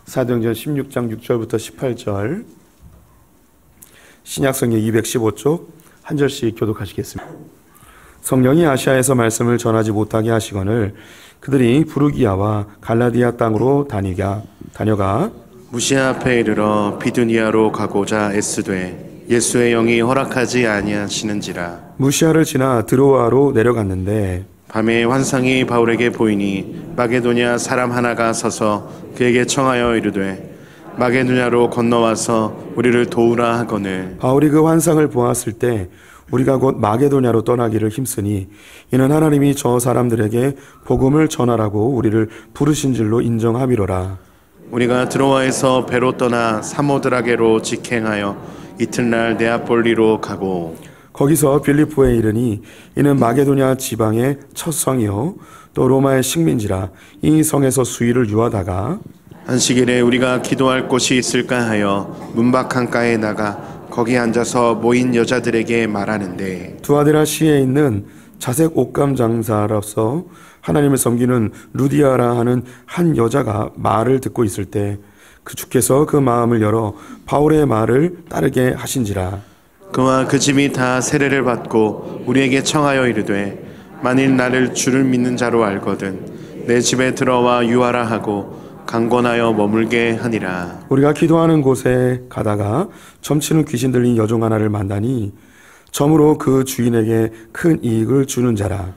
사도행전 16장 6절부터 18절, 신약성경 215쪽 한 절씩 교독하시겠습니다. 성령이 아시아에서 말씀을 전하지 못하게 하시거늘 그들이 부르기아와 갈라디아 땅으로 다녀가 무시아 앞에 이르러 비두니아로 가고자 애쓰되 예수의 영이 허락하지 아니하시는지라. 무시아를 지나 드로아로 내려갔는데 밤에 환상이 바울에게 보이니 마게도냐 사람 하나가 서서 그에게 청하여 이르되 마게도냐로 건너와서 우리를 도우라 하거늘. 바울이 그 환상을 보았을 때 우리가 곧 마게도냐로 떠나기를 힘쓰니 이는 하나님이 저 사람들에게 복음을 전하라고 우리를 부르신 줄로 인정함이로라. 우리가 드로아에서 배로 떠나 사모드라게로 직행하여 이튿날 네아폴리로 가고 거기서 빌립보에 이르니 이는 마게도냐 지방의 첫 성이요 또 로마의 식민지라. 이 성에서 수일을 유하다가 안식일에 우리가 기도할 곳이 있을까 하여 문밖 강가에 나가 거기 앉아서 모인 여자들에게 말하는데 두아데라시에 있는 자색 옷감 장사로서 하나님을 섬기는 루디아라 하는 한 여자가 말을 듣고 있을 때 그 주께서 그 마음을 열어 바울의 말을 따르게 하신지라. 그와 그 집이 다 세례를 받고 우리에게 청하여 이르되 만일 나를 주를 믿는 자로 알거든 내 집에 들어와 유하라 하고 강권하여 머물게 하니라. 우리가 기도하는 곳에 가다가 점치는 귀신 들린 여종 하나를 만나니 점으로 그 주인에게 큰 이익을 주는 자라.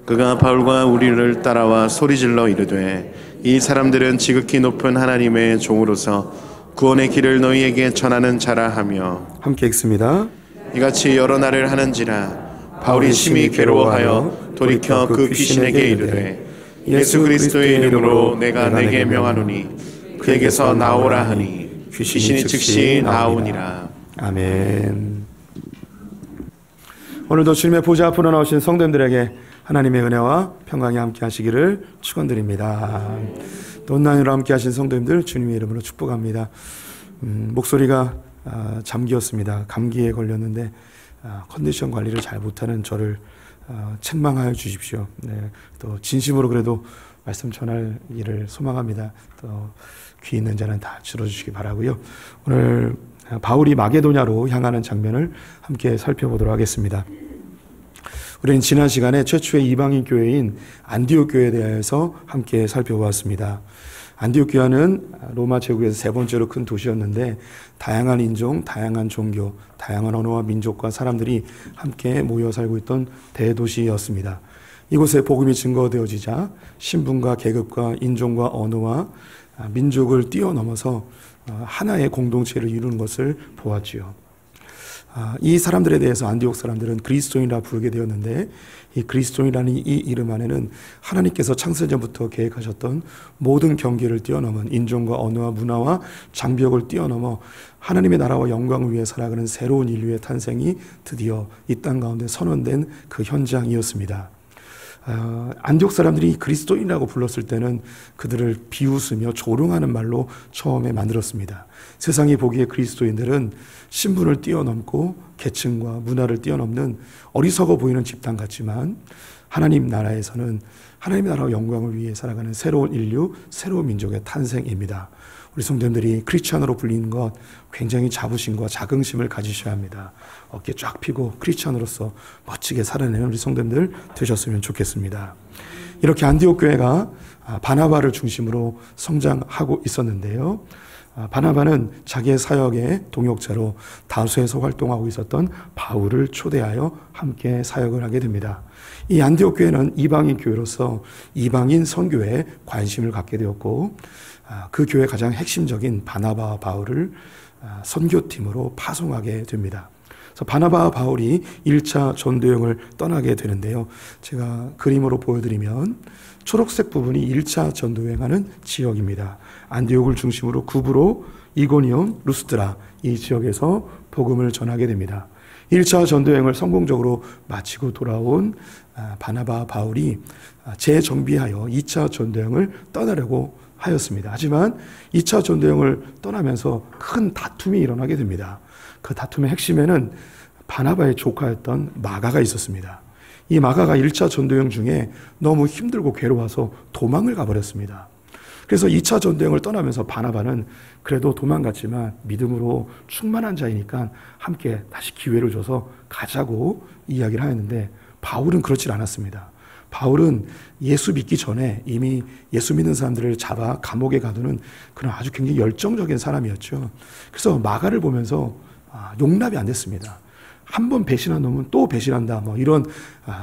그가 바울과 우리를 따라와 소리질러 이르되 이 사람들은 지극히 높은 하나님의 종으로서 구원의 길을 너희에게 전하는 자라 하며 함께 읽습니다. 이같이 여러 날을 하는지라 바울이 심히 괴로워하여 돌이켜 그 귀신에게 이르되 예수 그리스도의 이름으로 내가 내게 명하노니 그에게서 나오라 하니 귀신이 즉시 나오니라. 아멘. 오늘도 주님의 보좌 앞으로 나오신 성도님들에게 하나님의 은혜와 평강이 함께 하시기를 축원드립니다. 또 온라인으로 함께 하신 성도님들 주님의 이름으로 축복합니다. 목소리가 잠기었습니다. 감기에 걸렸는데 컨디션 관리를 잘 못하는 저를 책망하여 주십시오. 네, 또 진심으로 그래도 말씀 전할 일을 소망합니다. 또 귀 있는 자는 다 들어주시기 바라고요. 오늘 바울이 마게도냐로 향하는 장면을 함께 살펴보도록 하겠습니다. 우리는 지난 시간에 최초의 이방인 교회인 안디옥 교회에 대해서 함께 살펴보았습니다. 안디옥 교회는 로마 제국에서 세 번째로 큰 도시였는데 다양한 인종, 다양한 종교, 다양한 언어와 민족과 사람들이 함께 모여 살고 있던 대도시였습니다. 이곳에 복음이 증거되어지자 신분과 계급과 인종과 언어와 민족을 뛰어넘어서 하나의 공동체를 이루는 것을 보았지요. 이 사람들에 대해서 안디옥 사람들은 그리스도인이라 부르게 되었는데 이 그리스도인이라는 이 이름 안에는 하나님께서 창세전부터 계획하셨던 모든 경계를 뛰어넘은 인종과 언어와 문화와 장벽을 뛰어넘어 하나님의 나라와 영광을 위해 살아가는 새로운 인류의 탄생이 드디어 이 땅 가운데 선언된 그 현장이었습니다. 안디옥 사람들이 그리스도인이라고 불렀을 때는 그들을 비웃으며 조롱하는 말로 처음에 만들었습니다. 세상이 보기에 그리스도인들은 신분을 뛰어넘고 계층과 문화를 뛰어넘는 어리석어 보이는 집단 같지만 하나님 나라에서는 하나님 나라와 영광을 위해 살아가는 새로운 인류, 새로운 민족의 탄생입니다. 우리 성도님들이 크리스찬으로 불리는 것 굉장히 자부심과 자긍심을 가지셔야 합니다. 어깨 쫙 펴고 크리스찬으로서 멋지게 살아내는 우리 성도님들 되셨으면 좋겠습니다. 이렇게 안디옥 교회가 바나바를 중심으로 성장하고 있었는데요. 바나바는 자기의 사역의 동역자로 다수에서 활동하고 있었던 바울을 초대하여 함께 사역을 하게 됩니다. 이 안디옥 교회는 이방인 교회로서 이방인 선교에 관심을 갖게 되었고 그 교회의 가장 핵심적인 바나바와 바울을 선교팀으로 파송하게 됩니다. 그래서 바나바와 바울이 1차 전도여행을 떠나게 되는데요. 제가 그림으로 보여드리면 초록색 부분이 1차 전도여행하는 지역입니다. 안디옥을 중심으로 구브로, 이고니온, 루스드라 이 지역에서 복음을 전하게 됩니다. 1차 전도여행을 성공적으로 마치고 돌아온 바나바와 바울이 재정비하여 2차 전도여행을 떠나려고 하였습니다. 하지만 2차 전도여행을 떠나면서 큰 다툼이 일어나게 됩니다. 그 다툼의 핵심에는 바나바의 조카였던 마가가 있었습니다. 이 마가가 1차 전도여행 중에 너무 힘들고 괴로워서 도망을 가버렸습니다. 그래서 2차 전도여행을 떠나면서 바나바는 그래도 도망갔지만 믿음으로 충만한 자이니까 함께 다시 기회를 줘서 가자고 이야기를 하였는데, 바울은 그렇지 않았습니다. 바울은 예수 믿기 전에 이미 예수 믿는 사람들을 잡아 감옥에 가두는 그런 아주 굉장히 열정적인 사람이었죠. 그래서 마가를 보면서 용납이 안 됐습니다. 한 번 배신한 놈은 또 배신한다, 뭐 이런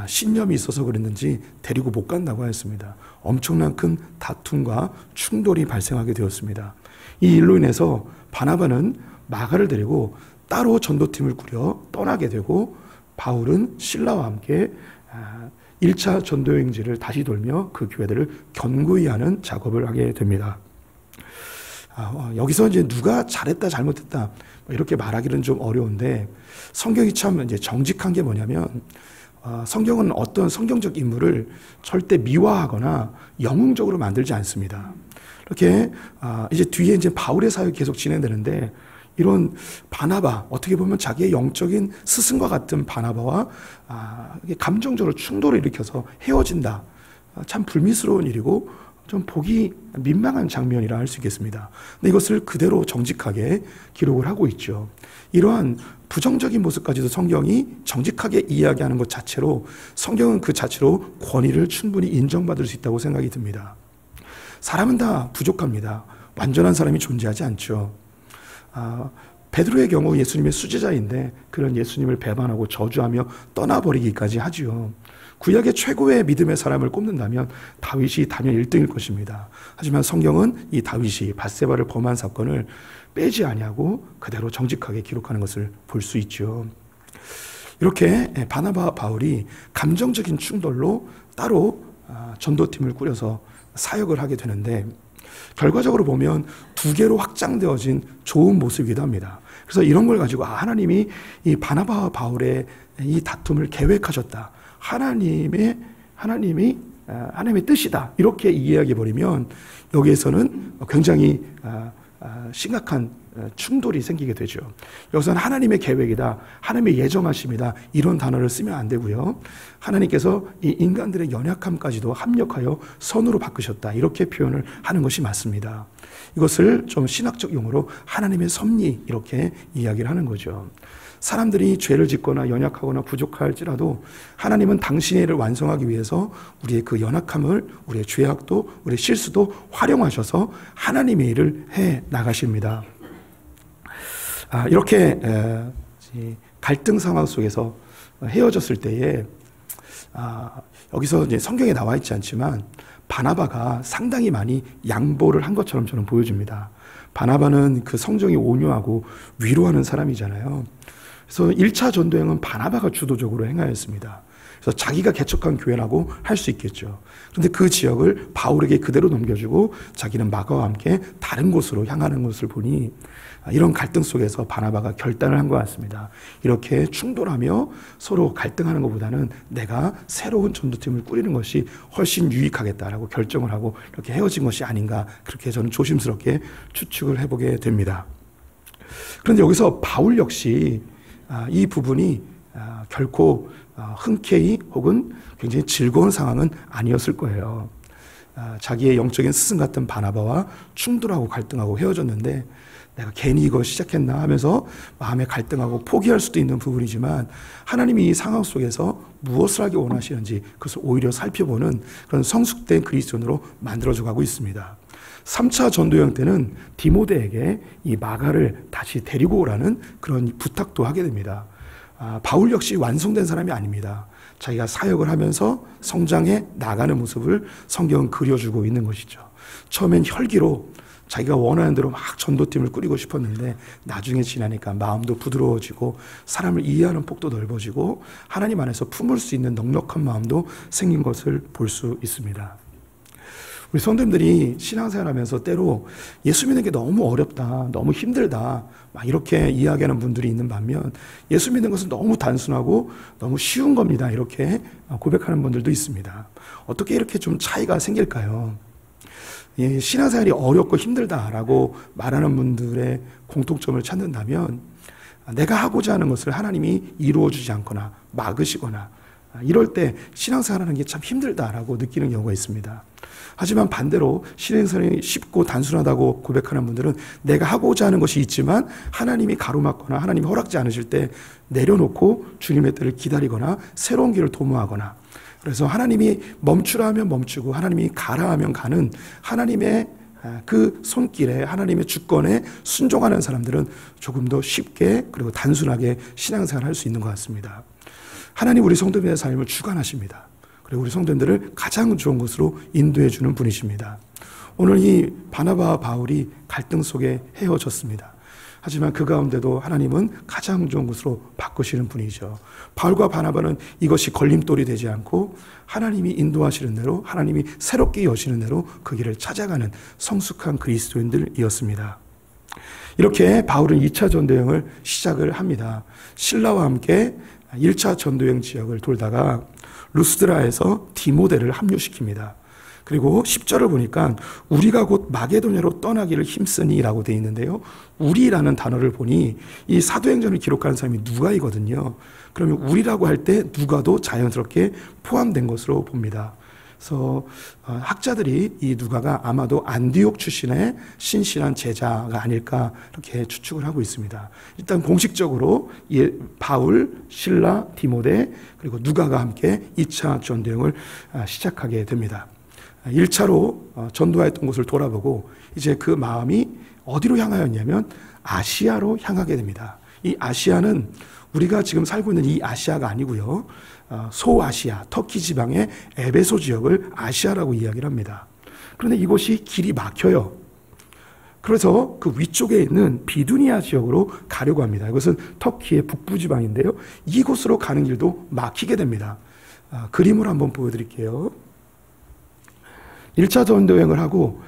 신념이 있어서 그랬는지 데리고 못 간다고 하였습니다. 엄청난 큰 다툼과 충돌이 발생하게 되었습니다. 이 일로 인해서 바나바는 마가를 데리고 따로 전도팀을 꾸려 떠나게 되고, 바울은 실라와 함께 1차 전도여행지를 다시 돌며 그 교회들을 견고히 하는 작업을 하게 됩니다. 여기서 이제 누가 잘했다 잘못했다 이렇게 말하기는 좀 어려운데, 성경이 참 이제 정직한 게 뭐냐면, 성경은 어떤 성경적 인물을 절대 미화하거나 영웅적으로 만들지 않습니다. 이렇게 이제 뒤에 이제 바울의 사역이 계속 진행되는데, 이런 바나바, 어떻게 보면 자기의 영적인 스승과 같은 바나바와 감정적으로 충돌을 일으켜서 헤어진다. 참 불미스러운 일이고 좀 보기 민망한 장면이라 할 수 있겠습니다. 근데 이것을 그대로 정직하게 기록을 하고 있죠. 이러한 부정적인 모습까지도 성경이 정직하게 이야기하는 것 자체로, 성경은 그 자체로 권위를 충분히 인정받을 수 있다고 생각이 듭니다. 사람은 다 부족합니다. 완전한 사람이 존재하지 않죠. 베드로의 경우 예수님의 수제자인데 그런 예수님을 배반하고 저주하며 떠나버리기까지 하지요. 구약의 최고의 믿음의 사람을 꼽는다면 다윗이 단연 1등일 것입니다. 하지만 성경은 이 다윗이 밧세바를 범한 사건을 빼지 아니하고 그대로 정직하게 기록하는 것을 볼 수 있죠. 이렇게 바나바와 바울이 감정적인 충돌로 따로 전도팀을 꾸려서 사역을 하게 되는데, 결과적으로 보면 두 개로 확장되어진 좋은 모습이기도 합니다. 그래서 이런 걸 가지고 하나님이 이 바나바와 바울의 이 다툼을 계획하셨다, 하나님의 뜻이다, 이렇게 이해하게 버리면 여기에서는 굉장히 심각한 충돌이 생기게 되죠. 여기서는 하나님의 계획이다, 하나님의 예정하심이다, 이런 단어를 쓰면 안 되고요. 하나님께서 이 인간들의 연약함까지도 합력하여 선으로 바꾸셨다, 이렇게 표현을 하는 것이 맞습니다. 이것을 좀 신학적 용어로 하나님의 섭리, 이렇게 이야기를 하는 거죠. 사람들이 죄를 짓거나 연약하거나 부족할지라도 하나님은 당신의 일을 완성하기 위해서 우리의 그 연약함을, 우리의 죄악도, 우리의 실수도 활용하셔서 하나님의 일을 해 나가십니다. 이렇게 갈등 상황 속에서 헤어졌을 때에 여기서 이제 성경에 나와 있지 않지만 바나바가 상당히 많이 양보를 한 것처럼 저는 보여집니다. 바나바는 그 성정이 온유하고 위로하는 사람이잖아요. 그래서 1차 전도여행은 바나바가 주도적으로 행하였습니다. 그래서 자기가 개척한 교회라고 할 수 있겠죠. 그런데 그 지역을 바울에게 그대로 넘겨주고 자기는 마가와 함께 다른 곳으로 향하는 것을 보니 이런 갈등 속에서 바나바가 결단을 한 것 같습니다. 이렇게 충돌하며 서로 갈등하는 것보다는 내가 새로운 전도팀을 꾸리는 것이 훨씬 유익하겠다라고 결정을 하고 이렇게 헤어진 것이 아닌가, 그렇게 저는 조심스럽게 추측을 해보게 됩니다. 그런데 여기서 바울 역시 이 부분이 결코 흔쾌히 혹은 굉장히 즐거운 상황은 아니었을 거예요. 자기의 영적인 스승 같은 바나바와 충돌하고 갈등하고 헤어졌는데 내가 괜히 이거 시작했나 하면서 마음에 갈등하고 포기할 수도 있는 부분이지만, 하나님이 이 상황 속에서 무엇을 하기 원하시는지 그것을 오히려 살펴보는 그런 성숙된 그리스도인으로 만들어져 가고 있습니다. 3차 전도여행 때는 디모데에게 이 마가를 다시 데리고 오라는 그런 부탁도 하게 됩니다. 바울 역시 완성된 사람이 아닙니다. 자기가 사역을 하면서 성장해 나가는 모습을 성경은 그려주고 있는 것이죠. 처음엔 혈기로 자기가 원하는 대로 막 전도팀을 꾸리고 싶었는데 나중에 지나니까 마음도 부드러워지고 사람을 이해하는 폭도 넓어지고 하나님 안에서 품을 수 있는 넉넉한 마음도 생긴 것을 볼 수 있습니다. 우리 성도님들이 신앙생활하면서 때로 예수 믿는 게 너무 어렵다, 너무 힘들다 막 이렇게 이야기하는 분들이 있는 반면, 예수 믿는 것은 너무 단순하고 너무 쉬운 겁니다, 이렇게 고백하는 분들도 있습니다. 어떻게 이렇게 좀 차이가 생길까요? 신앙생활이 어렵고 힘들다라고 말하는 분들의 공통점을 찾는다면, 내가 하고자 하는 것을 하나님이 이루어주지 않거나 막으시거나 이럴 때 신앙생활하는 게 참 힘들다라고 느끼는 경우가 있습니다. 하지만 반대로 신앙생활이 쉽고 단순하다고 고백하는 분들은 내가 하고자 하는 것이 있지만 하나님이 가로막거나 하나님이 허락지 않으실 때 내려놓고 주님의 때를 기다리거나 새로운 길을 도모하거나, 그래서 하나님이 멈추라 하면 멈추고 하나님이 가라 하면 가는 하나님의 그 손길에, 하나님의 주권에 순종하는 사람들은 조금 더 쉽게 그리고 단순하게 신앙생활을 할 수 있는 것 같습니다. 하나님 우리 성도님의 삶을 주관하십니다. 그리고 우리 성도님들을 가장 좋은 곳으로 인도해 주는 분이십니다. 오늘 이 바나바와 바울이 갈등 속에 헤어졌습니다. 하지만 그 가운데도 하나님은 가장 좋은 곳으로 바꾸시는 분이죠. 바울과 바나바는 이것이 걸림돌이 되지 않고 하나님이 인도하시는 대로, 하나님이 새롭게 여시는 대로 그 길을 찾아가는 성숙한 그리스도인들이었습니다. 이렇게 바울은 2차 전도여행을 시작을 합니다. 신라와 함께 1차 전도여행 지역을 돌다가 루스드라에서 디모데를 합류시킵니다. 그리고 10절을 보니까 우리가 곧 마게도냐로 떠나기를 힘쓰니 라고 되어 있는데요, 우리라는 단어를 보니 이 사도행전을 기록하는 사람이 누가이거든요. 그러면 우리라고 할 때 누가도 자연스럽게 포함된 것으로 봅니다. 그래서 학자들이 이 누가가 아마도 안디옥 출신의 신실한 제자가 아닐까 이렇게 추측을 하고 있습니다. 일단 공식적으로 바울, 실라, 디모데 그리고 누가가 함께 2차 전도여행을 시작하게 됩니다. 1차로 전도했던 곳을 돌아보고 이제 그 마음이 어디로 향하였냐면 아시아로 향하게 됩니다. 이 아시아는 우리가 지금 살고 있는 이 아시아가 아니고요, 소아시아, 터키 지방의 에베소 지역을 아시아라고 이야기를 합니다. 그런데 이곳이 길이 막혀요. 그래서 그 위쪽에 있는 비두니아 지역으로 가려고 합니다. 이것은 터키의 북부 지방인데요, 이곳으로 가는 길도 막히게 됩니다. 그림으로 한번 보여드릴게요. 1차 전도여행을 하고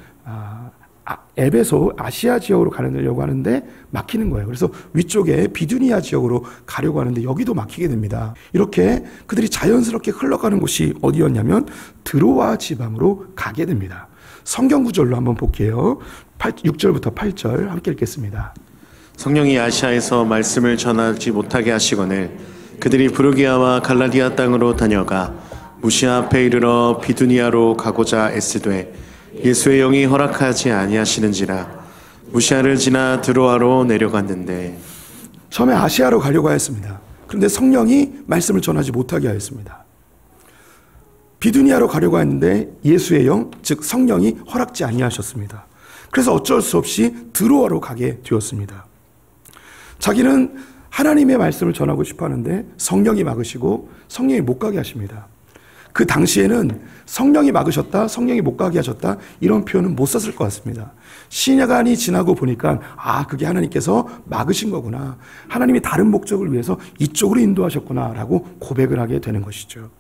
에베소 아시아 지역으로 가려고 하는데 막히는 거예요. 그래서 위쪽에 비두니아 지역으로 가려고 하는데 여기도 막히게 됩니다. 이렇게 그들이 자연스럽게 흘러가는 곳이 어디였냐면 드로아 지방으로 가게 됩니다. 성경 구절로 한번 볼게요. 6절부터 8절 함께 읽겠습니다. 성령이 아시아에서 말씀을 전하지 못하게 하시거늘 그들이 부르기아와 갈라디아 땅으로 다녀가 무시아 앞에 이르러 비두니아로 가고자 애쓰되 예수의 영이 허락하지 아니하시는지라 무시아를 지나 드로아로 내려갔는데, 처음에 아시아로 가려고 하였습니다. 그런데 성령이 말씀을 전하지 못하게 하였습니다. 비두니아로 가려고 했는데 예수의 영, 즉 성령이 허락지 아니하셨습니다. 그래서 어쩔 수 없이 드로아로 가게 되었습니다. 자기는 하나님의 말씀을 전하고 싶어 하는데 성령이 막으시고 성령이 못 가게 하십니다. 그 당시에는 성령이 막으셨다, 성령이 못 가게 하셨다 이런 표현은 못 썼을 것 같습니다. 시간이 지나고 보니까 그게 하나님께서 막으신 거구나, 하나님이 다른 목적을 위해서 이쪽으로 인도하셨구나 라고 고백을 하게 되는 것이죠.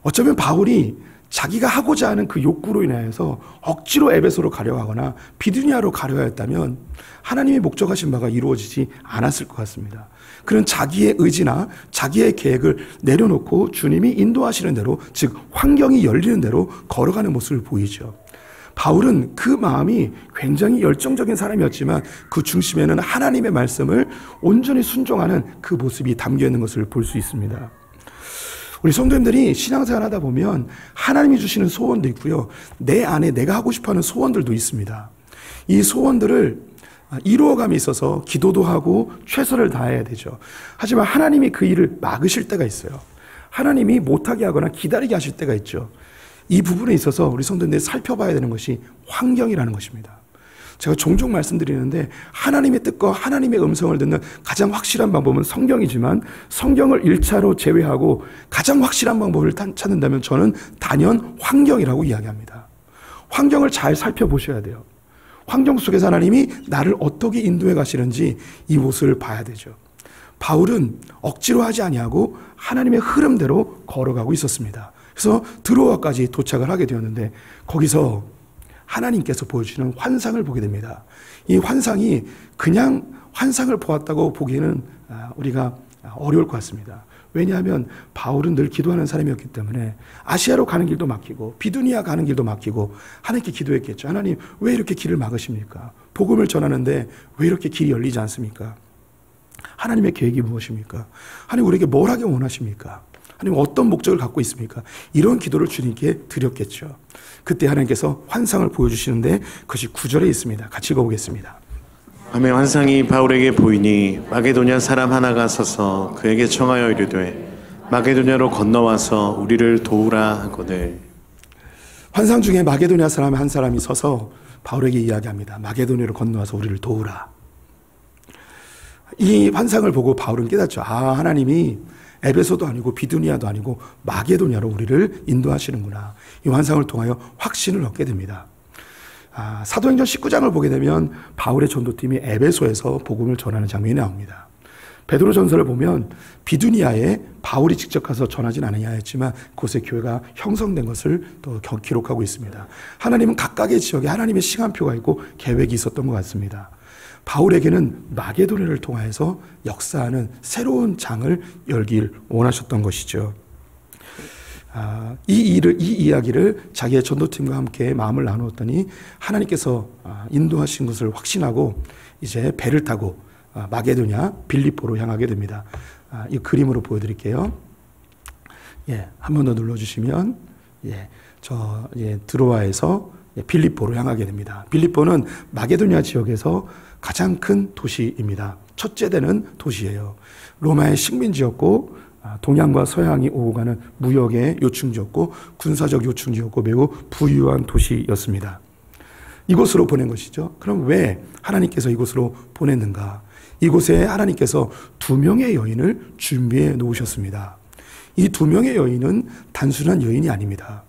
어쩌면 바울이 자기가 하고자 하는 그 욕구로 인하여서 억지로 에베소로 가려고 하거나 비두니아로 가려야 했다면 하나님이 목적하신 바가 이루어지지 않았을 것 같습니다. 그는 자기의 의지나 자기의 계획을 내려놓고 주님이 인도하시는 대로, 즉 환경이 열리는 대로 걸어가는 모습을 보이죠. 바울은 그 마음이 굉장히 열정적인 사람이었지만 그 중심에는 하나님의 말씀을 온전히 순종하는 그 모습이 담겨 있는 것을 볼 수 있습니다. 우리 성도님들이 신앙생활 하다 보면 하나님이 주시는 소원도 있고요, 내 안에 내가 하고 싶어하는 소원들도 있습니다. 이 소원들을 이루어감이 있어서 기도도 하고 최선을 다해야 되죠. 하지만 하나님이 그 일을 막으실 때가 있어요. 하나님이 못하게 하거나 기다리게 하실 때가 있죠. 이 부분에 있어서 우리 성도님들이 살펴봐야 되는 것이 환경이라는 것입니다. 제가 종종 말씀드리는데 하나님의 뜻과 하나님의 음성을 듣는 가장 확실한 방법은 성경이지만 성경을 1차로 제외하고 가장 확실한 방법을 찾는다면 저는 단연 환경이라고 이야기합니다. 환경을 잘 살펴보셔야 돼요. 환경 속에서 하나님이 나를 어떻게 인도해 가시는지 이 모습을 봐야 되죠. 바울은 억지로 하지 아니하고 하나님의 흐름대로 걸어가고 있었습니다. 그래서 드로아까지 도착을 하게 되었는데 거기서 하나님께서 보여주시는 환상을 보게 됩니다. 이 환상이 그냥 환상을 보았다고 보기에는 우리가 어려울 것 같습니다. 왜냐하면 바울은 늘 기도하는 사람이었기 때문에 아시아로 가는 길도 막히고 비두니아 가는 길도 막히고 하나님께 기도했겠죠. 하나님 왜 이렇게 길을 막으십니까? 복음을 전하는데 왜 이렇게 길이 열리지 않습니까? 하나님의 계획이 무엇입니까? 하나님 우리에게 뭘 하기 원하십니까? 하나님 어떤 목적을 갖고 있습니까? 이런 기도를 주님께 드렸겠죠. 그때 하나님께서 환상을 보여주시는데 그것이 9절에 있습니다. 같이 읽어보겠습니다. 밤에 환상이 바울에게 보이니 마게도냐 사람 하나가 서서 그에게 청하여 이르되 마게도냐로 건너와서 우리를 도우라 하거늘. 환상 중에 마게도냐 사람 한 사람이 서서 바울에게 이야기합니다. 마게도냐로 건너와서 우리를 도우라. 이 환상을 보고 바울은 깨닫죠. 하나님이 에베소도 아니고 비두니아도 아니고 마게도냐로 우리를 인도하시는구나. 이 환상을 통하여 확신을 얻게 됩니다. 사도행전 19장을 보게 되면 바울의 전도팀이 에베소에서 복음을 전하는 장면이 나옵니다. 베드로 전서를 보면 비두니아에 바울이 직접 가서 전하진 않으냐 했지만 그곳에 교회가 형성된 것을 또 기록하고 있습니다. 하나님은 각각의 지역에 하나님의 시간표가 있고 계획이 있었던 것 같습니다. 바울에게는 마게도냐를 통하여서 역사하는 새로운 장을 열길 원하셨던 것이죠. 이 이야기를 자기의 전도팀과 함께 마음을 나누었더니 하나님께서 인도하신 것을 확신하고 이제 배를 타고 마게도냐 빌립보로 향하게 됩니다. 이 그림으로 보여드릴게요. 한 번 더 눌러주시면 드로아에서 빌립보로 향하게 됩니다. 빌립보는 마게도냐 지역에서 가장 큰 도시입니다. 첫째 되는 도시예요. 로마의 식민지였고 동양과 서양이 오고 가는 무역의 요충지였고 군사적 요충지였고 매우 부유한 도시였습니다. 이곳으로 보낸 것이죠. 그럼 왜 하나님께서 이곳으로 보냈는가? 이곳에 하나님께서 2명의 여인을 준비해 놓으셨습니다. 이 2명의 여인은 단순한 여인이 아닙니다.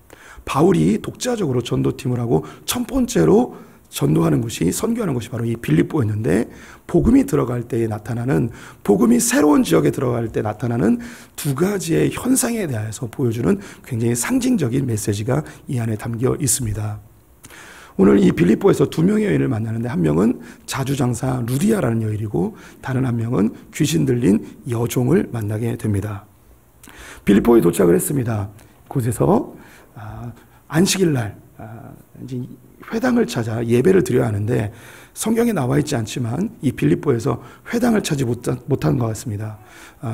바울이 독자적으로 전도팀을 하고 첫 번째로 전도하는 것이 선교하는 것이 바로 이 빌립보였는데 복음이 들어갈 때에 나타나는 복음이 새로운 지역에 들어갈 때 나타나는 2가지의 현상에 대해서 보여주는 굉장히 상징적인 메시지가 이 안에 담겨 있습니다. 오늘 이 빌립보에서 2명의 여인을 만나는데 한 명은 자주장사 루디아라는 여인이고 다른 한 명은 귀신 들린 여종을 만나게 됩니다. 빌립보에 도착을 했습니다. 곳에서 안식일 날 이제 회당을 찾아 예배를 드려야 하는데 성경에 나와 있지 않지만 이 빌립보에서 회당을 찾지 못한 것 같습니다.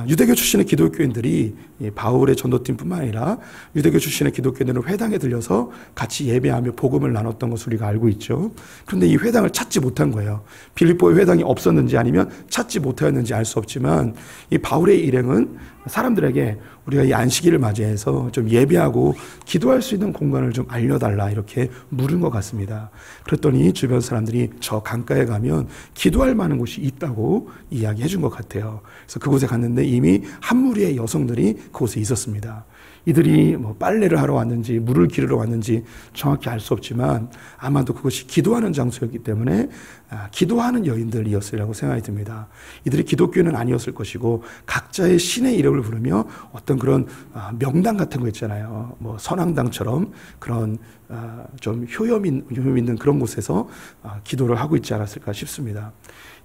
유대교 출신의 기독교인들이 바울의 전도팀뿐만 아니라 유대교 출신의 기독교인들은 회당에 들려서 같이 예배하며 복음을 나눴던 것을 우리가 알고 있죠. 그런데 이 회당을 찾지 못한 거예요. 빌립보에 회당이 없었는지 아니면 찾지 못하였는지 알 수 없지만 이 바울의 일행은 사람들에게 우리가 이 안식일을 맞이해서 좀 예배하고 기도할 수 있는 공간을 좀 알려달라 이렇게 물은 것 같습니다. 그랬더니 주변 사람들이 저 강가에 가면 기도할 만한 곳이 있다고 이야기해 준 것 같아요. 그래서 그곳에 갔는데 이미 한 무리의 여성들이 그곳에 있었습니다. 이들이 뭐 빨래를 하러 왔는지 물을 기르러 왔는지 정확히 알 수 없지만 아마도 그것이 기도하는 장소였기 때문에 기도하는 여인들이었으리라고 생각이 듭니다. 이들이 기독교는 아니었을 것이고 각자의 신의 이름을 부르며 어떤 그런 명당 같은 거 있잖아요. 뭐 선앙당처럼 그런 좀 효염 있는 그런 곳에서 기도를 하고 있지 않았을까 싶습니다.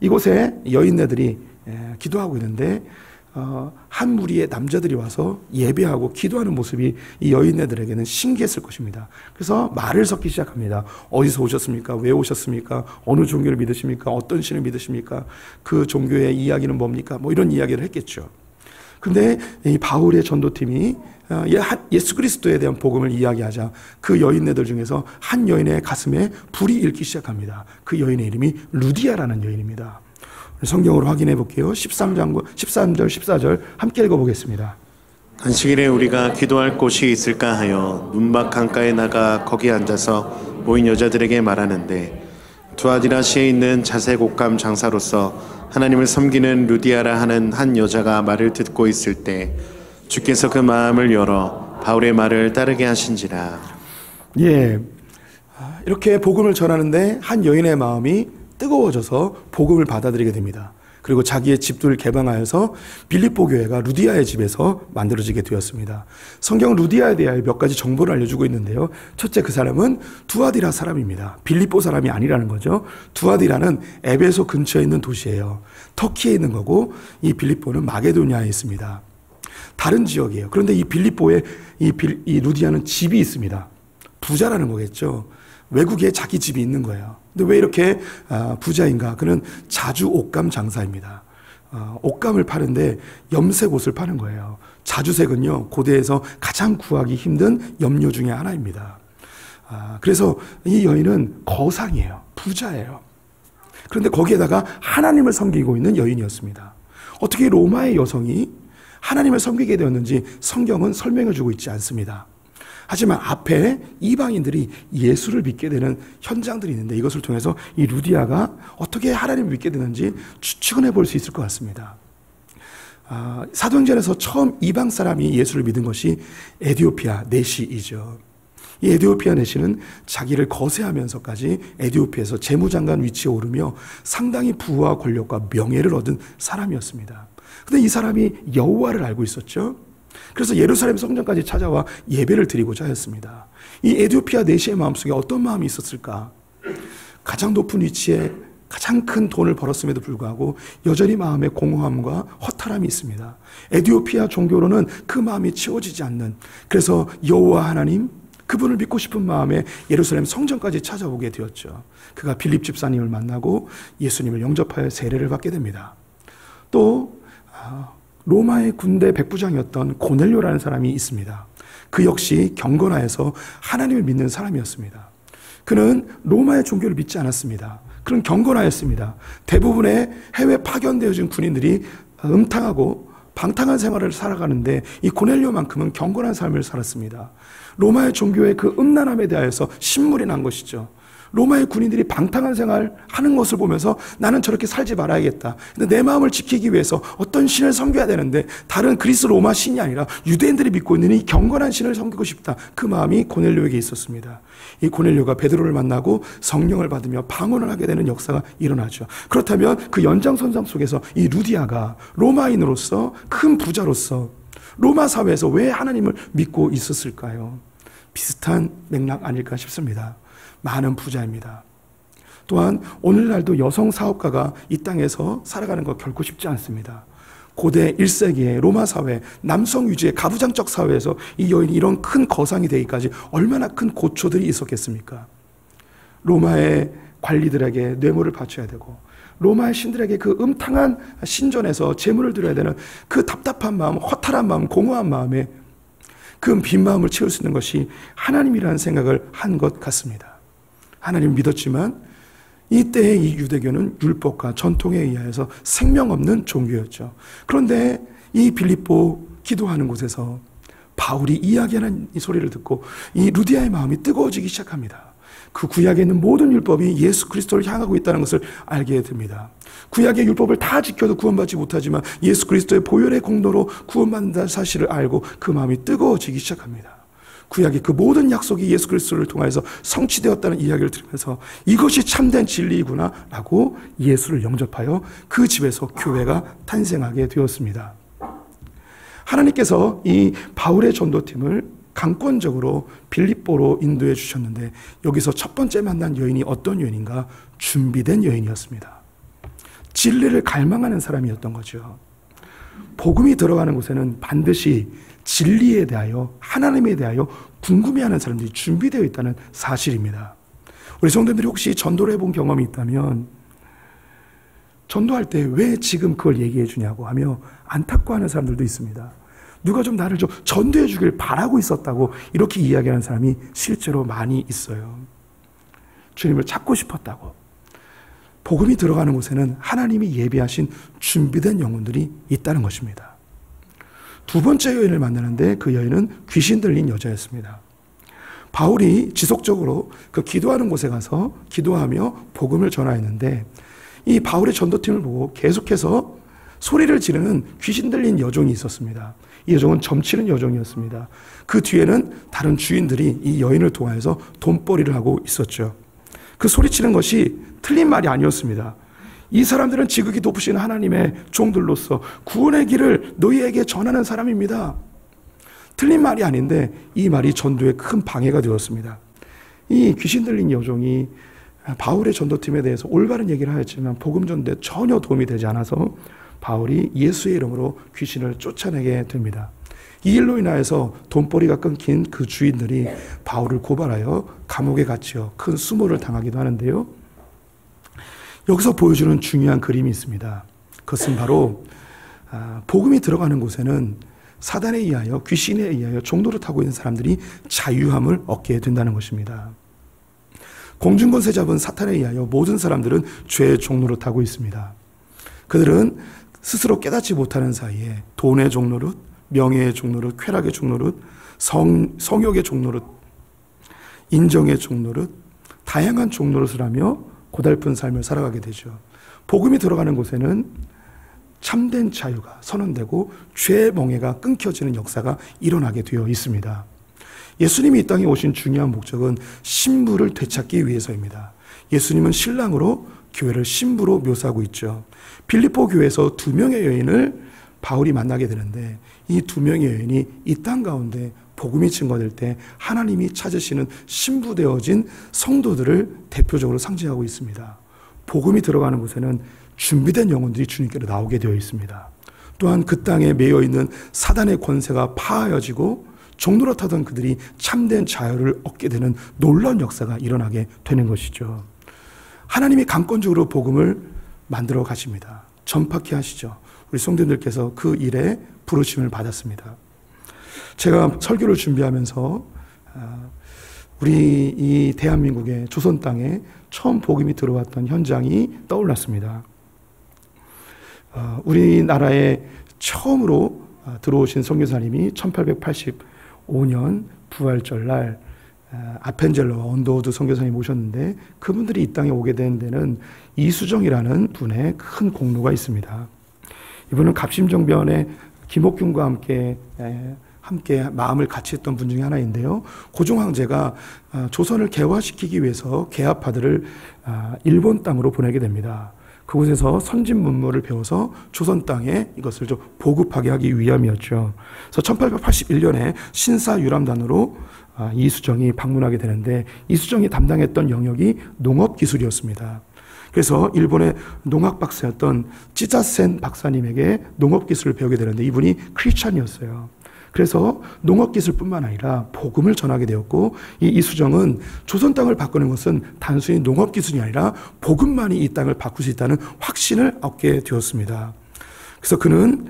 이곳에 여인네들이 기도하고 있는데 한 무리의 남자들이 와서 예배하고 기도하는 모습이 이 여인네들에게는 신기했을 것입니다. 그래서 말을 섞기 시작합니다. 어디서 오셨습니까? 왜 오셨습니까? 어느 종교를 믿으십니까? 어떤 신을 믿으십니까? 그 종교의 이야기는 뭡니까? 뭐 이런 이야기를 했겠죠. 근데 이 바울의 전도팀이 예수 그리스도에 대한 복음을 이야기하자 그 여인네들 중에서 한 여인의 가슴에 불이 일기 시작합니다. 그 여인의 이름이 루디아라는 여인입니다. 성경으로 확인해 볼게요. 13절, 14절 함께 읽어보겠습니다. 안식일에 우리가 기도할 곳이 있을까 하여 문밖 강가에 나가 거기 앉아서 모인 여자들에게 말하는데 두아디라시에 있는 자색 옷감 장사로서 하나님을 섬기는 루디아라 하는 한 여자가 말을 듣고 있을 때 주께서 그 마음을 열어 바울의 말을 따르게 하신지라. 이렇게 복음을 전하는데 한 여인의 마음이 뜨거워져서 복음을 받아들이게 됩니다. 그리고 자기의 집들을 개방하여서 빌립보 교회가 루디아의 집에서 만들어지게 되었습니다. 성경은 루디아에 대하여 몇 가지 정보를 알려주고 있는데요. 첫째, 그 사람은 두아디라 사람입니다. 빌립보 사람이 아니라는 거죠. 두아디라는 에베소 근처에 있는 도시예요. 터키에 있는 거고 이 빌립보는 마게도냐에 있습니다. 다른 지역이에요. 그런데 이 빌립보에 이 루디아는 집이 있습니다. 부자라는 거겠죠. 외국에 자기 집이 있는 거예요. 근데 왜 이렇게 부자인가? 그는 자주 옷감 장사입니다. 옷감을 파는데 염색 옷을 파는 거예요. 자주색은요, 고대에서 가장 구하기 힘든 염료 중에 하나입니다. 그래서 이 여인은 거상이에요. 부자예요. 그런데 거기에다가 하나님을 섬기고 있는 여인이었습니다. 어떻게 로마의 여성이 하나님을 섬기게 되었는지 성경은 설명해 주고 있지 않습니다. 하지만 앞에 이방인들이 예수를 믿게 되는 현장들이 있는데 이것을 통해서 이 루디아가 어떻게 하나님을 믿게 되는지 추측해 볼 수 있을 것 같습니다. 사도행전에서 처음 이방 사람이 예수를 믿은 것이 에디오피아 내시이죠. 이 에디오피아 내시는 자기를 거세하면서까지 에디오피아에서 재무장관 위치에 오르며 상당히 부와 권력과 명예를 얻은 사람이었습니다. 근데 이 사람이 여호와를 알고 있었죠. 그래서 예루살렘 성전까지 찾아와 예배를 드리고자 했습니다. 이 에디오피아 내시의 마음속에 어떤 마음이 있었을까? 가장 높은 위치에 가장 큰 돈을 벌었음에도 불구하고 여전히 마음에 공허함과 허탈함이 있습니다. 에디오피아 종교로는 그 마음이 채워지지 않는, 그래서 여호와 하나님, 그분을 믿고 싶은 마음에 예루살렘 성전까지 찾아오게 되었죠. 그가 빌립 집사님을 만나고 예수님을 영접하여 세례를 받게 됩니다. 또 로마의 군대 백부장이었던 고넬료라는 사람이 있습니다. 그 역시 경건하여서 하나님을 믿는 사람이었습니다. 그는 로마의 종교를 믿지 않았습니다. 그는 경건하였습니다. 대부분의 해외 파견되어진 군인들이 음탕하고 방탕한 생활을 살아가는데 이 고넬료만큼은 경건한 삶을 살았습니다. 로마의 종교의 그 음란함에 대하여서 신물이 난 것이죠. 로마의 군인들이 방탕한 생활을 하는 것을 보면서 나는 저렇게 살지 말아야겠다. 근데 내 마음을 지키기 위해서 어떤 신을 섬겨야 되는데 다른 그리스 로마 신이 아니라 유대인들이 믿고 있는 이 경건한 신을 섬기고 싶다. 그 마음이 고넬료에게 있었습니다. 이 고넬료가 베드로를 만나고 성령을 받으며 방언을 하게 되는 역사가 일어나죠. 그렇다면 그 연장선상 속에서 이 루디아가 로마인으로서 큰 부자로서 로마 사회에서 왜 하나님을 믿고 있었을까요? 비슷한 맥락 아닐까 싶습니다. 많은 부자입니다. 또한 오늘날도 여성 사업가가 이 땅에서 살아가는 것 결코 쉽지 않습니다. 고대 1세기의 로마 사회, 남성 위주의 가부장적 사회에서 이 여인이 이런 큰 거상이 되기까지 얼마나 큰 고초들이 있었겠습니까? 로마의 관리들에게 뇌물을 바쳐야 되고 로마의 신들에게 그 음탕한 신전에서 제물을 드려야 되는 그 답답한 마음, 허탈한 마음, 공허한 마음에 그 빈 마음을 채울 수 있는 것이 하나님이라는 생각을 한 것 같습니다. 하나님을 믿었지만 이때의 이 유대교는 율법과 전통에 의하여서 생명 없는 종교였죠. 그런데 이 빌립보 기도하는 곳에서 바울이 이야기하는 이 소리를 듣고 이 루디아의 마음이 뜨거워지기 시작합니다. 그 구약에 있는 모든 율법이 예수 그리스도를 향하고 있다는 것을 알게 됩니다. 구약의 율법을 다 지켜도 구원받지 못하지만 예수 그리스도의 보혈의 공로로 구원받는다는 사실을 알고 그 마음이 뜨거워지기 시작합니다. 구약의 그 모든 약속이 예수 그리스도를 통해서 성취되었다는 이야기를 들으면서 이것이 참된 진리이구나 라고 예수를 영접하여 그 집에서 교회가 탄생하게 되었습니다. 하나님께서 이 바울의 전도팀을 강권적으로 빌립보로 인도해 주셨는데 여기서 첫 번째 만난 여인이 어떤 여인인가? 준비된 여인이었습니다. 진리를 갈망하는 사람이었던 거죠. 복음이 들어가는 곳에는 반드시 진리에 대하여 하나님에 대하여 궁금해하는 사람들이 준비되어 있다는 사실입니다. 우리 성도님들이 혹시 전도를 해본 경험이 있다면 전도할 때 왜 지금 그걸 얘기해 주냐고 하며 안타까워하는 사람들도 있습니다. 누가 좀 나를 좀 전도해 주길 바라고 있었다고 이렇게 이야기하는 사람이 실제로 많이 있어요. 주님을 찾고 싶었다고. 복음이 들어가는 곳에는 하나님이 예비하신 준비된 영혼들이 있다는 것입니다. 두 번째 여인을 만나는데 그 여인은 귀신 들린 여자였습니다. 바울이 지속적으로 그 기도하는 곳에 가서 기도하며 복음을 전하였는데 이 바울의 전도팀을 보고 계속해서 소리를 지르는 귀신 들린 여종이 있었습니다. 이 여종은 점치는 여종이었습니다. 그 뒤에는 다른 주인들이 이 여인을 통하여서 돈벌이를 하고 있었죠. 그 소리치는 것이 틀린 말이 아니었습니다. 이 사람들은 지극히 높으신 하나님의 종들로서 구원의 길을 너희에게 전하는 사람입니다. 틀린 말이 아닌데 이 말이 전도에 큰 방해가 되었습니다. 이 귀신 들린 여종이 바울의 전도팀에 대해서 올바른 얘기를 하였지만 복음 전도에 전혀 도움이 되지 않아서 바울이 예수의 이름으로 귀신을 쫓아내게 됩니다. 이 일로 인하여서 돈벌이가 끊긴 그 주인들이 바울을 고발하여 감옥에 갇혀 큰 수모를 당하기도 하는데요. 여기서 보여주는 중요한 그림이 있습니다. 그것은 바로 복음이 들어가는 곳에는 사단에 의하여, 귀신에 의하여 종노릇하고 있는 사람들이 자유함을 얻게 된다는 것입니다. 공중권세 잡은 사탄에 의하여 모든 사람들은 죄의 종노릇하고 있습니다. 그들은 스스로 깨닫지 못하는 사이에 돈의 종노릇, 명예의 종노릇, 쾌락의 종노릇, 성욕의 종노릇, 인정의 종노릇, 다양한 종노릇을 하며 고달픈 삶을 살아가게 되죠. 복음이 들어가는 곳에는 참된 자유가 선언되고 죄의 멍에가 끊겨지는 역사가 일어나게 되어 있습니다. 예수님이 이 땅에 오신 중요한 목적은 신부를 되찾기 위해서입니다. 예수님은 신랑으로 교회를 신부로 묘사하고 있죠. 빌립보 교회에서 2명의 여인을 바울이 만나게 되는데 이 2명의 여인이 이 땅 가운데 복음이 증거될 때 하나님이 찾으시는 신부 되어진 성도들을 대표적으로 상징하고 있습니다. 복음이 들어가는 곳에는 준비된 영혼들이 주님께로 나오게 되어 있습니다. 또한 그 땅에 매여 있는 사단의 권세가 파하여지고 종노릇하던 그들이 참된 자유를 얻게 되는 놀라운 역사가 일어나게 되는 것이죠. 하나님이 강권적으로 복음을 만들어 가십니다. 전파케 하시죠. 우리 성도님들께서 그 일에 부르심을 받았습니다. 제가 설교를 준비하면서 우리 이 대한민국의 조선 땅에 처음 복음이 들어왔던 현장이 떠올랐습니다. 우리나라에 처음으로 들어오신 선교사님이 1885년 부활절날 아펜젤러와 언더우드 선교사님이 오셨는데 그분들이 이 땅에 오게 된 데는 이수정이라는 분의 큰 공로가 있습니다. 이분은 갑심정변의 김옥균과 함께 마음을 같이 했던 분 중에 하나인데요. 고종 황제가 조선을 개화시키기 위해서 개화파들을 일본 땅으로 보내게 됩니다. 그곳에서 선진 문물을 배워서 조선 땅에 이것을 좀 보급하게 하기 위함이었죠. 그래서 1881년에 신사유람단으로 이수정이 방문하게 되는데 이수정이 담당했던 영역이 농업기술이었습니다. 그래서 일본의 농학 박사였던 찌자센 박사님에게 농업기술을 배우게 되는데 이분이 크리스찬이었어요. 그래서 농업기술뿐만 아니라 복음을 전하게 되었고 이 이수정은 조선 땅을 바꾸는 것은 단순히 농업기술이 아니라 복음만이 이 땅을 바꿀 수 있다는 확신을 얻게 되었습니다. 그래서 그는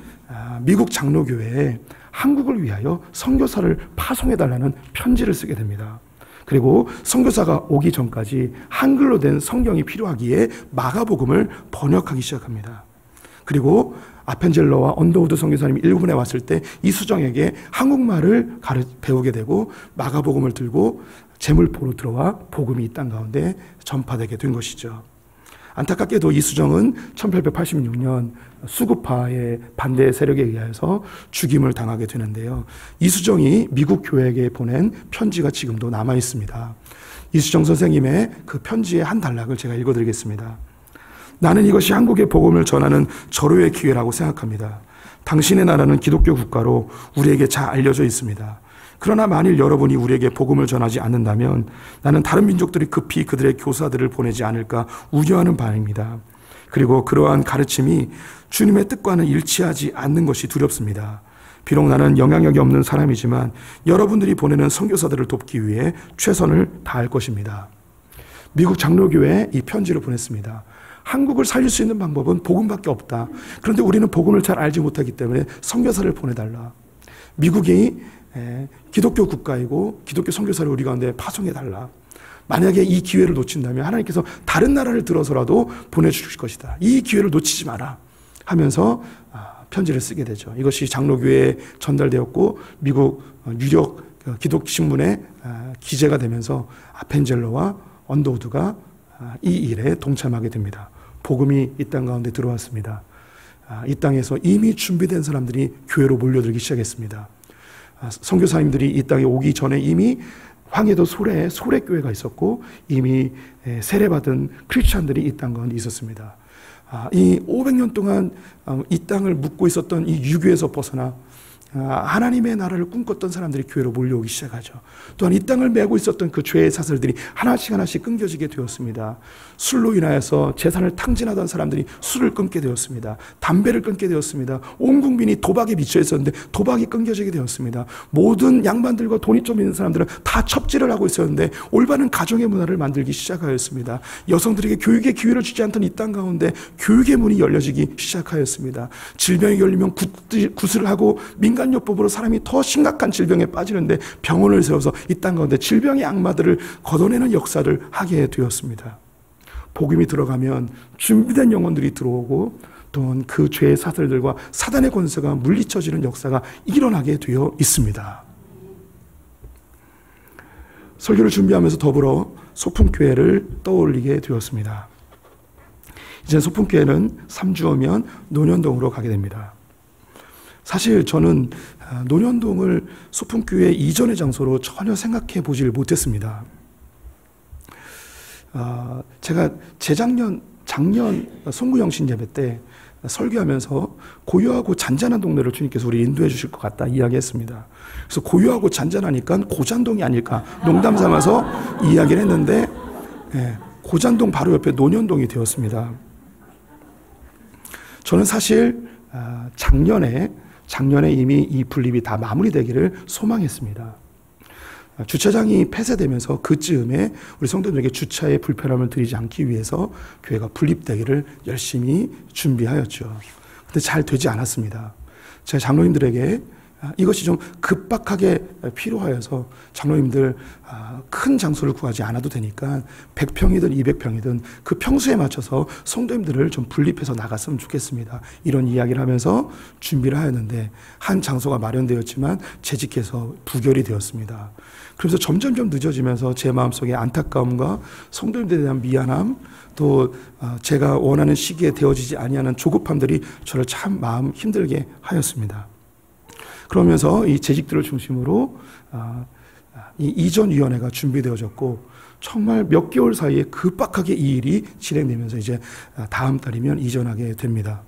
미국 장로교회에 한국을 위하여 선교사를 파송해달라는 편지를 쓰게 됩니다. 그리고 선교사가 오기 전까지 한글로 된 성경이 필요하기에 마가복음을 번역하기 시작합니다. 그리고 아펜젤러와 언더우드 선교사님이 일본에 왔을 때 이수정에게 한국말을 배우게 되고 마가복음을 들고 제물포로 들어와 복음이 이 땅 가운데 전파되게 된 것이죠. 안타깝게도 이수정은 1886년 수구파의 반대 세력에 의해서 죽임을 당하게 되는데요. 이수정이 미국 교회에게 보낸 편지가 지금도 남아 있습니다. 이수정 선생님의 그 편지의 한 단락을 제가 읽어드리겠습니다. 나는 이것이 한국의 복음을 전하는 절호의 기회라고 생각합니다. 당신의 나라는 기독교 국가로 우리에게 잘 알려져 있습니다. 그러나 만일 여러분이 우리에게 복음을 전하지 않는다면 나는 다른 민족들이 급히 그들의 교사들을 보내지 않을까 우려하는 바입니다. 그리고 그러한 가르침이 주님의 뜻과는 일치하지 않는 것이 두렵습니다. 비록 나는 영향력이 없는 사람이지만 여러분들이 보내는 선교사들을 돕기 위해 최선을 다할 것입니다. 미국 장로교회에 이 편지를 보냈습니다. 한국을 살릴 수 있는 방법은 복음밖에 없다. 그런데 우리는 복음을 잘 알지 못하기 때문에 선교사를 보내달라. 미국이 기독교 국가이고 기독교 선교사를 우리 가운데 파송해달라. 만약에 이 기회를 놓친다면 하나님께서 다른 나라를 들어서라도 보내주실 것이다. 이 기회를 놓치지 마라 하면서 편지를 쓰게 되죠. 이것이 장로교회에 전달되었고 미국 유력 기독신문에 기재가 되면서 아펜젤러와 언더우드가 이 일에 동참하게 됩니다. 복음이 이 땅 가운데 들어왔습니다. 이 땅에서 이미 준비된 사람들이 교회로 몰려들기 시작했습니다. 선교사님들이 이 땅에 오기 전에 이미 황해도 소래에 소래교회가 있었고 이미 세례받은 크리스찬들이 이 땅 가운데 있었습니다. 이 500년 동안 이 땅을 묵고 있었던 이 유교에서 벗어나 하나님의 나라를 꿈꿨던 사람들이 교회로 몰려오기 시작하죠. 또한 이 땅을 메고 있었던 그 죄의 사슬들이 하나씩 끊겨지게 되었습니다. 술로 인하여서 재산을 탕진하던 사람들이 술을 끊게 되었습니다. 담배를 끊게 되었습니다. 온 국민이 도박에 미쳐 있었는데 도박이 끊겨지게 되었습니다. 모든 양반들과 돈이 좀 있는 사람들은 다 첩질을 하고 있었는데 올바른 가정의 문화를 만들기 시작하였습니다. 여성들에게 교육의 기회를 주지 않던 이 땅 가운데 교육의 문이 열려지기 시작하였습니다. 질병이 열리면 굿을 하고 민간 인간요법으로 사람이 더 심각한 질병에 빠지는데 병원을 세워서 이 땅 가운데 질병의 악마들을 걷어내는 역사를 하게 되었습니다. 복음이 들어가면 준비된 영혼들이 들어오고 또한 그 죄의 사슬들과 사단의 권세가 물리쳐지는 역사가 일어나게 되어 있습니다. 설교를 준비하면서 더불어 소풍교회를 떠올리게 되었습니다. 이제 소풍교회는 3주 후면 논현동으로 가게 됩니다. 사실 저는 논현동을 소풍교회 이전의 장소로 전혀 생각해 보질 못했습니다. 제가 작년 송구영신 예배 때 설교하면서 고요하고 잔잔한 동네를 주님께서 우리 인도해 주실 것 같다 이야기했습니다. 그래서 고요하고 잔잔하니까 고잔동이 아닐까 농담 삼아서 이야기를 했는데 고잔동 바로 옆에 논현동이 되었습니다. 저는 사실 작년에 이미 이 분립이 다 마무리되기를 소망했습니다. 주차장이 폐쇄되면서 그즈음에 우리 성도들에게 주차의 불편함을 드리지 않기 위해서 교회가 분립되기를 열심히 준비하였죠. 근데 잘 되지 않았습니다. 제가 장로님들에게 이것이 좀 급박하게 필요하여서 장로님들 큰 장소를 구하지 않아도 되니까 100평이든 200평이든 그 평수에 맞춰서 성도님들을 좀 분립해서 나갔으면 좋겠습니다. 이런 이야기를 하면서 준비를 하였는데 한 장소가 마련되었지만 재직해서 부결이 되었습니다. 그래서 점점점 늦어지면서 제 마음속에 안타까움과 성도님들에 대한 미안함 또 제가 원하는 시기에 되어지지 아니하는 조급함들이 저를 참 마음 힘들게 하였습니다. 그러면서 이 재직들을 중심으로 이 이전위원회가 준비되어졌고 정말 몇 개월 사이에 급박하게 이 일이 진행되면서 이제 다음 달이면 이전하게 됩니다.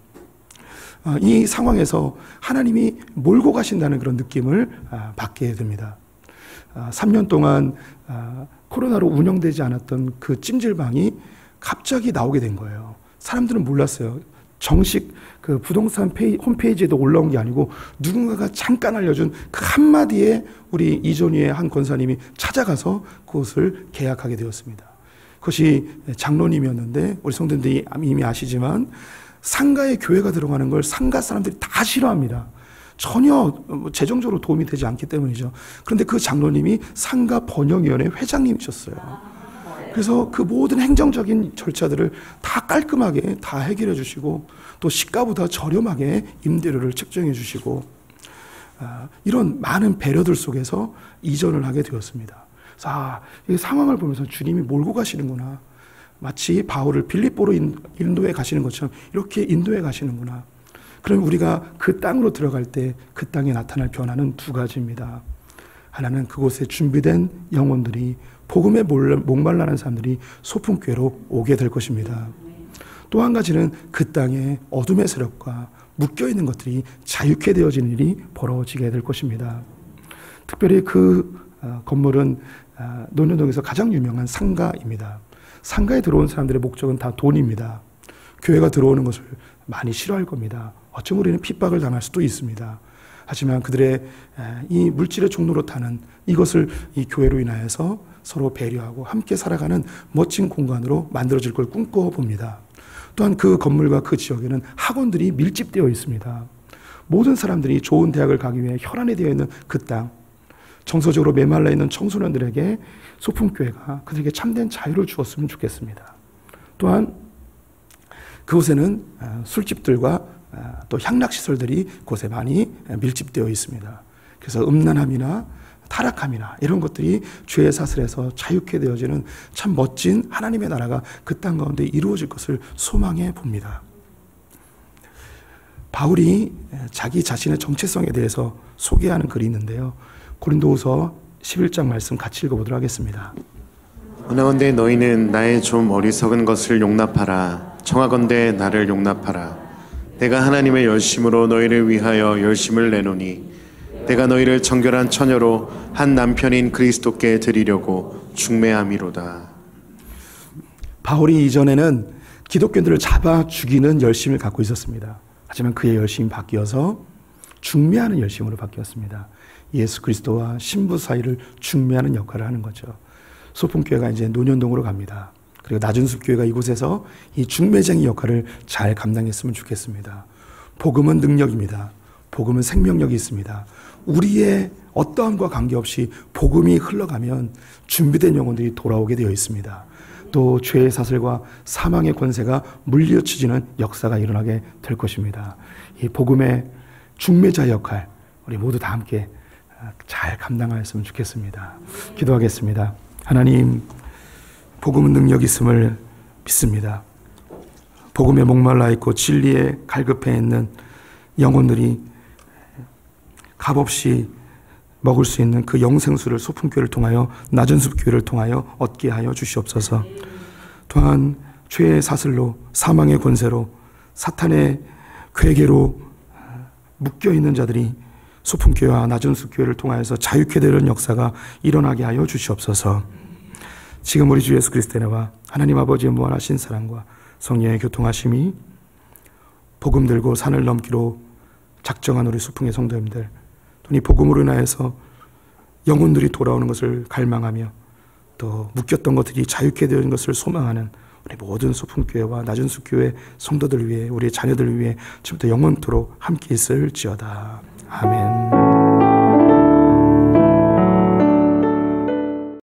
이 상황에서 하나님이 몰고 가신다는 그런 느낌을 받게 됩니다. 3년 동안 코로나로 운영되지 않았던 그 찜질방이 갑자기 나오게 된 거예요. 사람들은 몰랐어요. 정식 그 부동산 홈페이지에도 올라온 게 아니고 누군가가 잠깐 알려준 그 한마디에 우리 이전위의 한 권사님이 찾아가서 그것을 계약하게 되었습니다. 그것이 장로님이었는데 우리 성도님들이 이미 아시지만 상가에 교회가 들어가는 걸 상가 사람들이 다 싫어합니다. 전혀 재정적으로 도움이 되지 않기 때문이죠. 그런데 그 장로님이 상가 번영위원회 회장님이셨어요. 그래서 그 모든 행정적인 절차들을 다 깔끔하게 다 해결해 주시고 또 시가보다 저렴하게 임대료를 책정해 주시고 이런 많은 배려들 속에서 이전을 하게 되었습니다. 그래서 이 상황을 보면서 주님이 몰고 가시는구나. 마치 바울을 빌립보로 인도해 가시는 것처럼 이렇게 인도해 가시는구나. 그럼 우리가 그 땅으로 들어갈 때 그 땅에 나타날 변화는 두 가지입니다. 하나는 그곳에 준비된 영혼들이 복음에 목말라는 사람들이 소풍교회로 오게 될 것입니다. 또 한 가지는 그 땅에 어둠의 세력과 묶여있는 것들이 자유케 되어지는 일이 벌어지게 될 것입니다. 특별히 그 건물은 논현동에서 가장 유명한 상가입니다. 상가에 들어온 사람들의 목적은 다 돈입니다. 교회가 들어오는 것을 많이 싫어할 겁니다. 어쩌면 우리는 핍박을 당할 수도 있습니다. 하지만 그들의 이 물질의 종로로 타는 이것을 이 교회로 인하여서 서로 배려하고 함께 살아가는 멋진 공간으로 만들어질 걸 꿈꿔봅니다. 또한 그 건물과 그 지역에는 학원들이 밀집되어 있습니다. 모든 사람들이 좋은 대학을 가기 위해 혈안이 되어 있는 그 땅, 정서적으로 메말라 있는 청소년들에게 소풍교회가 그들에게 참된 자유를 주었으면 좋겠습니다. 또한 그곳에는 술집들과 또 향락시설들이 곳에 많이 밀집되어 있습니다. 그래서 음란함이나 타락함이나 이런 것들이 죄의 사슬에서 자유케 되어지는 참 멋진 하나님의 나라가 그 땅 가운데 이루어질 것을 소망해 봅니다. 바울이 자기 자신의 정체성에 대해서 소개하는 글이 있는데요. 고린도후서 11장 말씀 같이 읽어보도록 하겠습니다. 원하건대 너희는 나의 좀 어리석은 것을 용납하라. 청하건대 나를 용납하라. 내가 하나님의 열심으로 너희를 위하여 열심을 내노니 내가 너희를 정결한 처녀로 한 남편인 그리스도께 드리려고 중매함이로다. 바울이 이전에는 기독교인들을 잡아 죽이는 열심을 갖고 있었습니다. 하지만 그의 열심이 바뀌어서 중매하는 열심으로 바뀌었습니다. 예수 그리스도와 신부 사이를 중매하는 역할을 하는 거죠. 소풍교회가 이제 논현동으로 갑니다. 그리고 나준숲교회가 이곳에서 이 중매쟁이 역할을 잘 감당했으면 좋겠습니다. 복음은 능력입니다. 복음은 생명력이 있습니다. 우리의 어떠함과 관계없이 복음이 흘러가면 준비된 영혼들이 돌아오게 되어 있습니다. 또 죄의 사슬과 사망의 권세가 물리쳐지는 역사가 일어나게 될 것입니다. 이 복음의 중매자 역할, 우리 모두 다 함께 잘 감당하였으면 좋겠습니다. 기도하겠습니다. 하나님, 복음은 능력 있음을 믿습니다. 복음에 목말라 있고 진리에 갈급해 있는 영혼들이 값없이 먹을 수 있는 그 영생수를 소품교회를 통하여, 낮은 숲교회를 통하여 얻게 하여 주시옵소서. 또한 죄의 사슬로, 사망의 권세로, 사탄의 괴계로 묶여있는 자들이 소품교회와 낮은 숲교회를 통하여서 자유케 되는 역사가 일어나게 하여 주시옵소서. 지금 우리 주 예수 그리스도의 은혜와 하나님 아버지의 무한하신 사랑과 성령의 교통하심이 복음 들고 산을 넘기로 작정한 우리 수풍의 성도님들, 또 이 복음으로 인하여서 영혼들이 돌아오는 것을 갈망하며 또 묶였던 것들이 자유케 되는 것을 소망하는 우리 모든 소품교회와 낮은 숲교회 성도들 위해, 우리의 자녀들 위해 지금부터 영원토록 함께 있을지어다. 아멘.